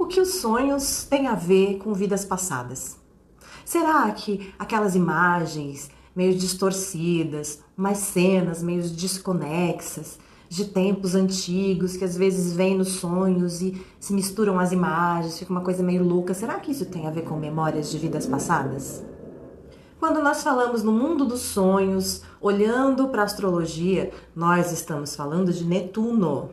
O que os sonhos têm a ver com vidas passadas? Será que aquelas imagens meio distorcidas, umas cenas meio desconexas, de tempos antigos, que às vezes vêm nos sonhos e se misturam as imagens, fica uma coisa meio louca, será que isso tem a ver com memórias de vidas passadas? Quando nós falamos no mundo dos sonhos, olhando para a astrologia, nós estamos falando de Netuno.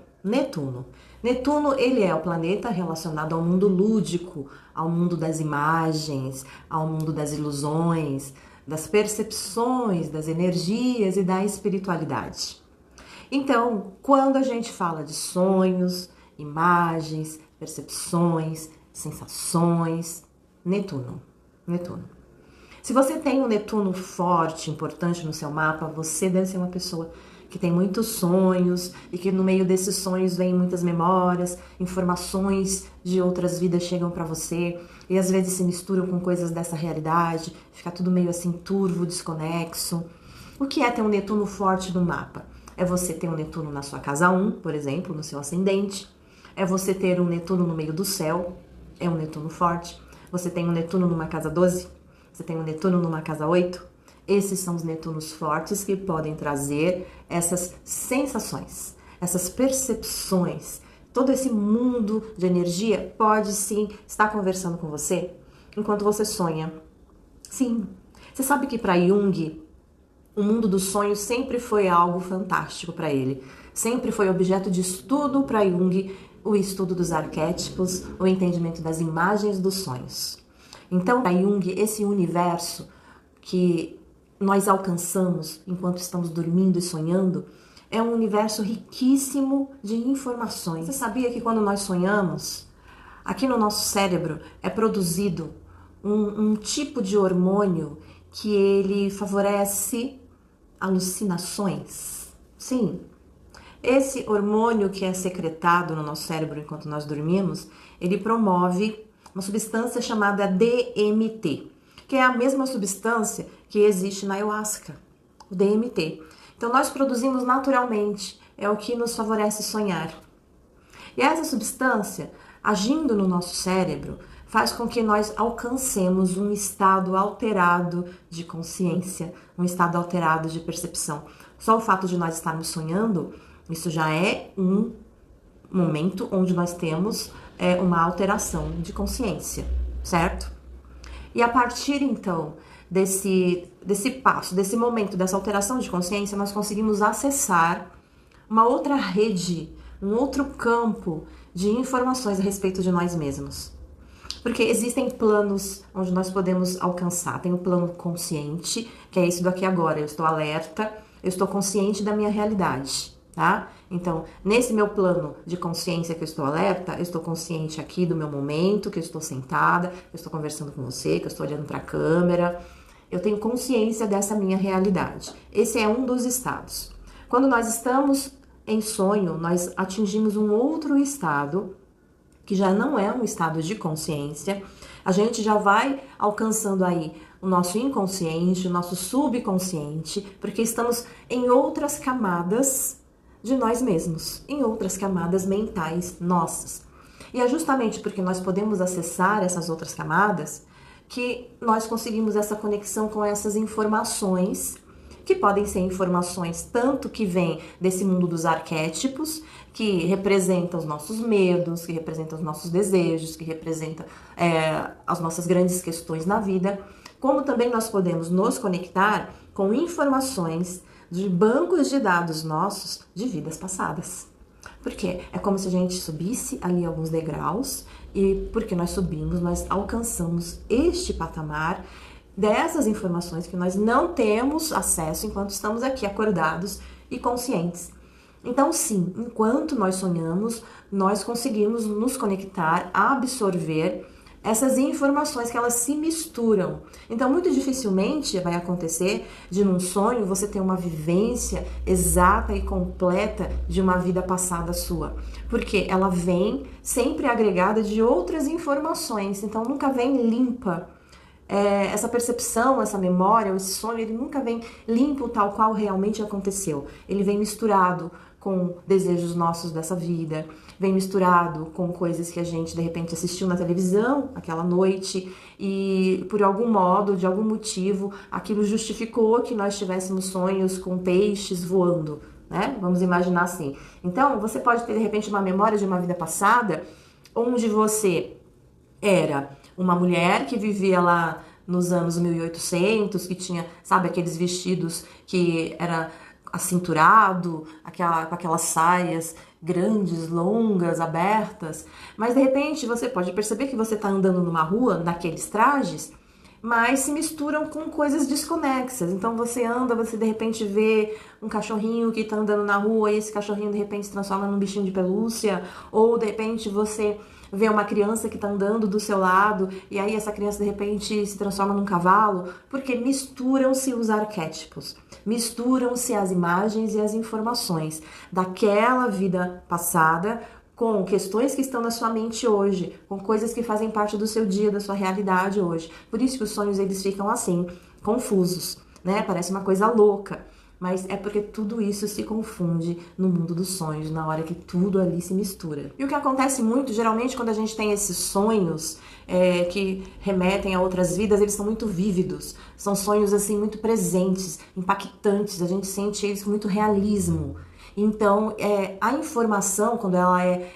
Netuno, ele é o planeta relacionado ao mundo lúdico, ao mundo das imagens, ao mundo das ilusões, das percepções, das energias e da espiritualidade. Então, quando a gente fala de sonhos, imagens, percepções, sensações, Netuno. Se você tem um Netuno forte, importante no seu mapa, você deve ser uma pessoa que tem muitos sonhos e que no meio desses sonhos vem muitas memórias, informações de outras vidas chegam para você e às vezes se misturam com coisas dessa realidade, fica tudo meio assim turvo, desconexo. O que é ter um Netuno forte no mapa? É você ter um Netuno na sua casa 1, por exemplo, no seu ascendente. É você ter um Netuno no meio do céu, é um Netuno forte. Você tem um Netuno numa casa 12, você tem um Netuno numa casa 8. Esses são os Netunos fortes que podem trazer essas sensações, essas percepções. Todo esse mundo de energia pode sim estar conversando com você enquanto você sonha. Sim, você sabe que para Jung, o mundo dos sonhos sempre foi algo fantástico para ele. Sempre foi objeto de estudo para Jung, o estudo dos arquétipos, o entendimento das imagens dos sonhos. Então, para Jung, esse universo que nós alcançamos enquanto estamos dormindo e sonhando é um universo riquíssimo de informações. Você sabia que quando nós sonhamos, aqui no nosso cérebro é produzido um tipo de hormônio que ele favorece alucinações? Sim. Esse hormônio que é secretado no nosso cérebro enquanto nós dormimos, ele promove uma substância chamada DMT, que é a mesma substância que existe na ayahuasca, o DMT. Então nós produzimos naturalmente, é o que nos favorece sonhar. E essa substância, agindo no nosso cérebro, faz com que nós alcancemos um estado alterado de consciência, um estado alterado de percepção. Só o fato de nós estarmos sonhando, isso já é um momento onde nós temos uma alteração de consciência, certo? E a partir então desse passo, desse momento, dessa alteração de consciência, nós conseguimos acessar uma outra rede, um outro campo de informações a respeito de nós mesmos. Porque existem planos onde nós podemos alcançar. Tem o plano consciente, que é esse do aqui e agora. Eu estou alerta, eu estou consciente da minha realidade, tá? Então, nesse meu plano de consciência que eu estou alerta, eu estou consciente aqui do meu momento, que eu estou sentada, que eu estou conversando com você, que eu estou olhando para a câmera. Eu tenho consciência dessa minha realidade. Esse é um dos estados. Quando nós estamos em sonho, nós atingimos um outro estado, que já não é um estado de consciência. A gente já vai alcançando aí o nosso inconsciente, o nosso subconsciente, porque estamos em outras camadas de nós mesmos, em outras camadas mentais nossas. E é justamente porque nós podemos acessar essas outras camadas que nós conseguimos essa conexão com essas informações, que podem ser informações tanto que vêm desse mundo dos arquétipos, que representam os nossos medos, que representam os nossos desejos, que representam as nossas grandes questões na vida, como também nós podemos nos conectar com informações de bancos de dados nossos de vidas passadas. Porque é como se a gente subisse ali alguns degraus e porque nós subimos, nós alcançamos este patamar dessas informações que nós não temos acesso enquanto estamos aqui acordados e conscientes. Então, sim, enquanto nós sonhamos, nós conseguimos nos conectar, absorver essas informações que elas se misturam. Então, muito dificilmente vai acontecer de num sonho você ter uma vivência exata e completa de uma vida passada sua. Porque ela vem sempre agregada de outras informações, então nunca vem limpa. Essa percepção, essa memória, esse sonho, ele nunca vem limpo tal qual realmente aconteceu. Ele vem misturado com desejos nossos dessa vida, vem misturado com coisas que a gente de repente assistiu na televisão aquela noite e por algum modo, de algum motivo, aquilo justificou que nós tivéssemos sonhos com peixes voando, né? Vamos imaginar assim. Então, você pode ter de repente uma memória de uma vida passada onde você era uma mulher que vivia lá nos anos 1800, que tinha, sabe, aqueles vestidos que era acinturado, com aquelas saias grandes, longas, abertas, mas de repente você pode perceber que você está andando numa rua naqueles trajes, mas se misturam com coisas desconexas. Então você anda, você de repente vê um cachorrinho que está andando na rua e esse cachorrinho de repente se transforma num bichinho de pelúcia, ou de repente você vê uma criança que está andando do seu lado e aí essa criança de repente se transforma num cavalo, porque misturam-se os arquétipos, misturam-se as imagens e as informações daquela vida passada com questões que estão na sua mente hoje, com coisas que fazem parte do seu dia, da sua realidade hoje. Por isso que os sonhos eles ficam assim, confusos, né? Parece uma coisa louca. Mas é porque tudo isso se confunde no mundo dos sonhos, na hora que tudo ali se mistura. E o que acontece muito, geralmente, quando a gente tem esses sonhos que remetem a outras vidas, eles são muito vívidos. São sonhos, assim, muito presentes, impactantes. A gente sente eles com muito realismo. Então, a informação, quando ela é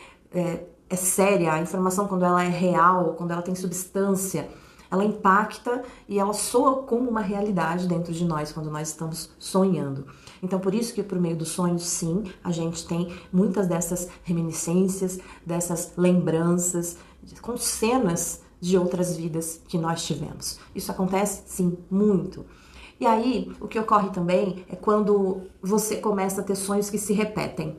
séria, a informação, quando ela é real, quando ela tem substância, ela impacta e ela soa como uma realidade dentro de nós quando nós estamos sonhando. Então, por isso que por meio dos sonhos, sim, a gente tem muitas dessas reminiscências, dessas lembranças, com cenas de outras vidas que nós tivemos. Isso acontece, sim, muito. E aí, o que ocorre também é quando você começa a ter sonhos que se repetem.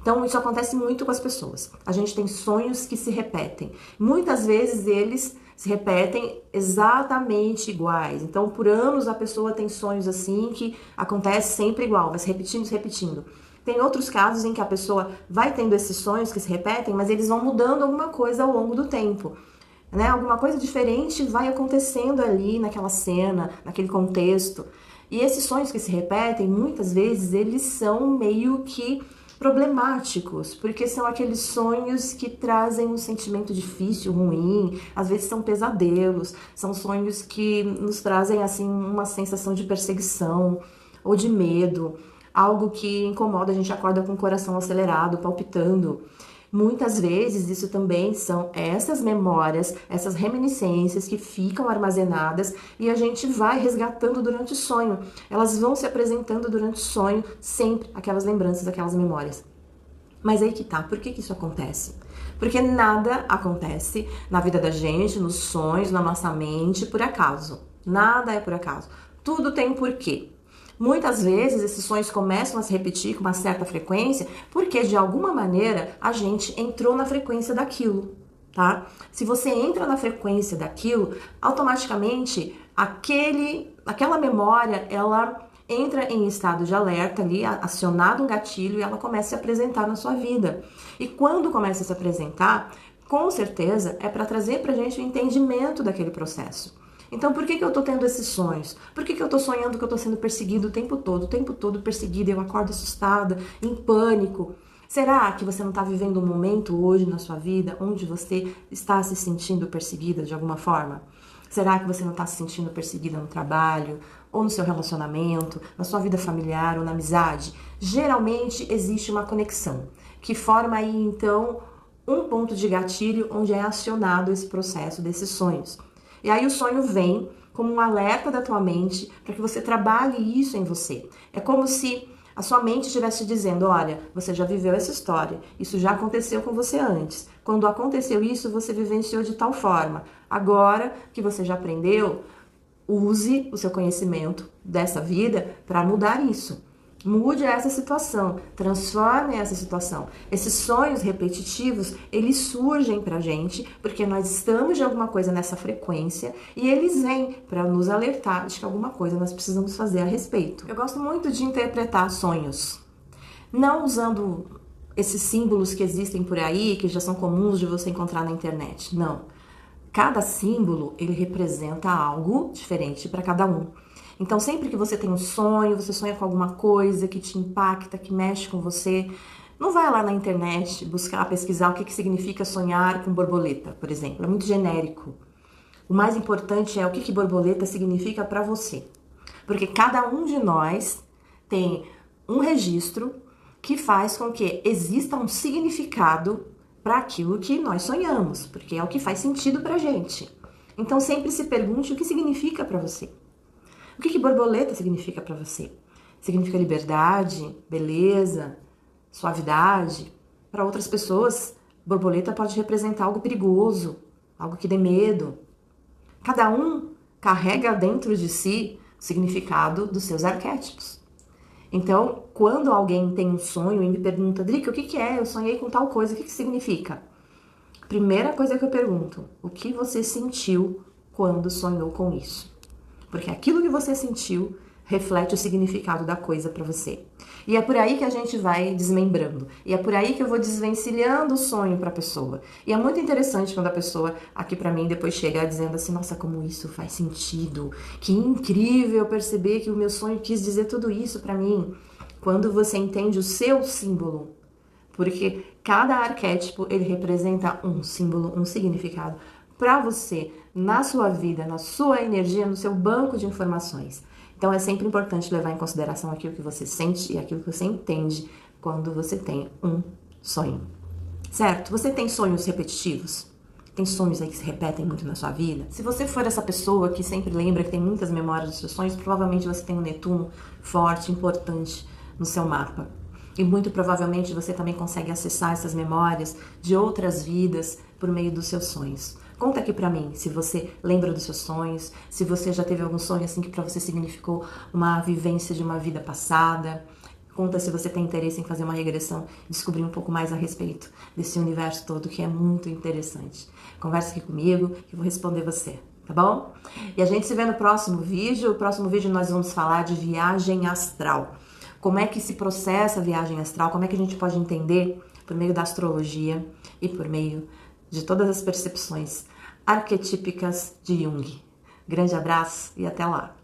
Então, isso acontece muito com as pessoas. A gente tem sonhos que se repetem. Muitas vezes eles se repetem exatamente iguais. Então, por anos a pessoa tem sonhos assim que acontece sempre igual, vai se repetindo, se repetindo. Tem outros casos em que a pessoa vai tendo esses sonhos que se repetem, mas eles vão mudando alguma coisa ao longo do tempo. Né? Alguma coisa diferente vai acontecendo ali naquela cena, naquele contexto. E esses sonhos que se repetem, muitas vezes, eles são meio que problemáticos, porque são aqueles sonhos que trazem um sentimento difícil, ruim, às vezes são pesadelos, são sonhos que nos trazem assim uma sensação de perseguição ou de medo, algo que incomoda, a gente acorda com o coração acelerado, palpitando. Muitas vezes isso também são essas memórias, essas reminiscências que ficam armazenadas e a gente vai resgatando durante o sonho. Elas vão se apresentando durante o sonho, sempre aquelas lembranças, aquelas memórias. Mas aí que tá, por que isso acontece? Porque nada acontece na vida da gente, nos sonhos, na nossa mente, por acaso. Nada é por acaso. Tudo tem um porquê. Muitas vezes esses sonhos começam a se repetir com uma certa frequência porque de alguma maneira a gente entrou na frequência daquilo, tá? Se você entra na frequência daquilo, automaticamente aquela memória, ela entra em estado de alerta ali, acionado um gatilho e ela começa a se apresentar na sua vida. E quando começa a se apresentar, com certeza é para trazer pra gente o entendimento daquele processo. Então, por que eu tô tendo esses sonhos? Por que eu tô sonhando que eu tô sendo perseguido o tempo todo perseguida, eu acordo assustada, em pânico? Será que você não tá vivendo um momento hoje na sua vida onde você está se sentindo perseguida de alguma forma? Será que você não tá se sentindo perseguida no trabalho, ou no seu relacionamento, na sua vida familiar ou na amizade? Geralmente existe uma conexão, que forma aí então um ponto de gatilho onde é acionado esse processo desses sonhos. E aí o sonho vem como um alerta da tua mente para que você trabalhe isso em você. É como se a sua mente estivesse dizendo, olha, você já viveu essa história, isso já aconteceu com você antes. Quando aconteceu isso, você vivenciou de tal forma. Agora que você já aprendeu, use o seu conhecimento dessa vida para mudar isso. Mude essa situação, transforme essa situação. Esses sonhos repetitivos, eles surgem pra gente porque nós estamos de alguma coisa nessa frequência e eles vêm para nos alertar de que alguma coisa nós precisamos fazer a respeito. Eu gosto muito de interpretar sonhos, não usando esses símbolos que existem por aí, que já são comuns de você encontrar na internet, não. Cada símbolo, ele representa algo diferente para cada um. Então, sempre que você tem um sonho, você sonha com alguma coisa que te impacta, que mexe com você, não vai lá na internet buscar pesquisar o que significa sonhar com borboleta, por exemplo. É muito genérico. O mais importante é o que borboleta significa para você. Porque cada um de nós tem um registro que faz com que exista um significado para aquilo que nós sonhamos, porque é o que faz sentido pra gente. Então sempre se pergunte o que significa para você. O que borboleta significa para você? Significa liberdade, beleza, suavidade? Para outras pessoas, borboleta pode representar algo perigoso, algo que dê medo. Cada um carrega dentro de si o significado dos seus arquétipos. Então, quando alguém tem um sonho e me pergunta, Drica, o que é? Eu sonhei com tal coisa, o que significa? Primeira coisa que eu pergunto, o que você sentiu quando sonhou com isso? Porque aquilo que você sentiu reflete o significado da coisa para você. E é por aí que a gente vai desmembrando. E é por aí que eu vou desvencilhando o sonho para a pessoa. E é muito interessante quando a pessoa aqui para mim depois chega dizendo assim, nossa, como isso faz sentido. Que incrível perceber que o meu sonho quis dizer tudo isso para mim. Quando você entende o seu símbolo. Porque cada arquétipo, ele representa um símbolo, um significado para você, na sua vida, na sua energia, no seu banco de informações. Então é sempre importante levar em consideração aquilo que você sente e aquilo que você entende quando você tem um sonho. Certo? Você tem sonhos repetitivos? Tem sonhos aí que se repetem muito na sua vida? Se você for essa pessoa que sempre lembra, que tem muitas memórias dos seus sonhos, provavelmente você tem um Netuno forte, importante no seu mapa. E muito provavelmente você também consegue acessar essas memórias de outras vidas por meio dos seus sonhos. Conta aqui pra mim se você lembra dos seus sonhos, se você já teve algum sonho assim que pra você significou uma vivência de uma vida passada. Conta se você tem interesse em fazer uma regressão e descobrir um pouco mais a respeito desse universo todo que é muito interessante. Conversa aqui comigo que eu vou responder você, tá bom? E a gente se vê no próximo vídeo. No próximo vídeo nós vamos falar de viagem astral. Como é que se processa a viagem astral, como é que a gente pode entender por meio da astrologia e por meio de todas as percepções arquetípicas de Jung. Grande abraço e até lá!